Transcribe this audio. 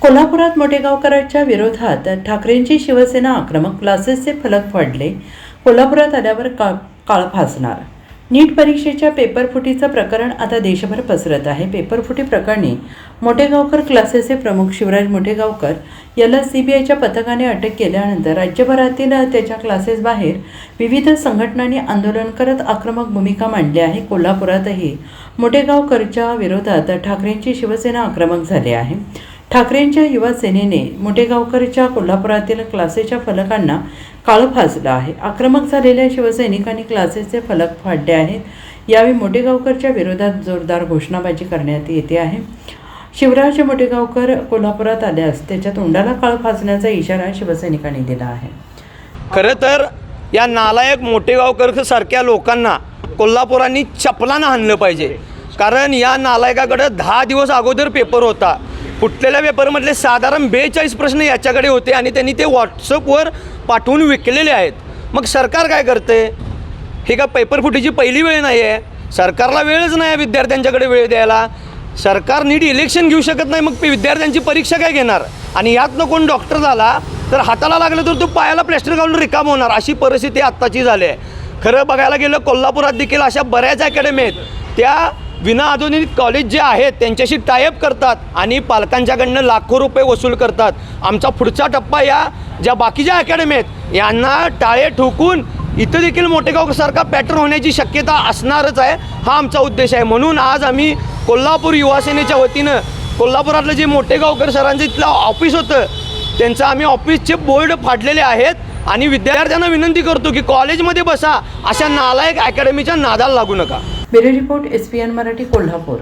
कोल्हापुरात मोठेगावकरांच्या विरोधात ठाकरेंची शिवसेना आक्रमक, क्लासेसचे फलक फाडले. कोल्हापुरात आल्यावर काळ फासणार. नीट परीक्षेच्या पेपरफुटीचं प्रकरण आता देशभर पसरत आहे. पेपरफुटी प्रकरणी मोठेगावकर क्लासेसचे प्रमुख शिवराज मोठेगावकर याला CBIच्या पथकाने अटक केल्यानंतर राज्यभरातील त्याच्या क्लासेस बाहेर विविध संघटनांनी आंदोलन करत आक्रमक भूमिका मांडली आहे. कोल्हापुरातही मोठेगावकरच्या विरोधात ठाकरेंची शिवसेना आक्रमक झाली आहे. ठाकरेंच्या युवा सेनेने मोठेगावकरच्या कोल्हापुरातील क्लासेसच्या फलकांना काळं फासलं आहे. आक्रमक झालेल्या शिवसैनिकांनी क्लासेसचे फलक फाडले आहेत. यावेळी मोठेगावकरच्या विरोधात जोरदार घोषणाबाजी करण्यात येते आहे. शिवराज मोठेगावकर कोल्हापुरात आल्यास त्याच्या तोंडाला काळ फासण्याचा इशारा शिवसैनिकांनी दिला आहे. खरं तर या नालायक मोठेगावकर सारख्या लोकांना कोल्हापुरांनी चपलानं हाणलं पाहिजे. कारण या नालायकाकडे 10 दिवस अगोदर पेपर होता. फुटलेल्या पेपरमधले साधारण 42 प्रश्न याच्याकडे होते आणि त्यांनी ते व्हॉट्सअपवर पाठवून विकलेले आहेत. मग सरकार काय करते? हे का पेपर फुटीची पहिली वेळ नाही आहे. सरकारला वेळच नाही विद्यार्थ्यांच्याकडे वेळ द्यायला. सरकार नीट इलेक्शन घेऊ शकत नाही, मग विद्यार्थ्यांची परीक्षा काय घेणार? आणि यातनं कोण डॉक्टर झाला तर हाताला लागलं तर तो पायाला प्लॅस्टर घालून रिकाम होणार, अशी परिस्थिती आत्ताची झाली आहे. खरं बघायला गेलं कोल्हापुरात देखील अशा बऱ्याच अकॅडमी आहेत, त्या विना आधुनिक कॉलेज जे आहेत त्यांच्याशी टायअप करतात आणि पालकांच्याकडनं लाखो रुपये वसूल करतात. आमचा पुढचा टप्पा या ज्या बाकीच्या अकॅडमी आहेत यांना टाळे ठोकून इथं देखील मोठेगावसारखा पॅटर्न होण्याची शक्यता असणारच आहे. हा आमचा उद्देश आहे. म्हणून आज आम्ही कोल्हापूर युवा सेनेच्या वतीनं कोल्हापुरातलं जे मोठेगावकर सरांचं इथलं ऑफिस होतं त्यांचं आम्ही ऑफिसचे बोर्ड फाडलेले आहेत आणि विद्यार्थ्यांना विनंती करतो की कॉलेजमध्ये बसा, अशा नालायक अकॅडमीच्या नादाला लागू नका. Bureau report SPN Marathi Kolhapur.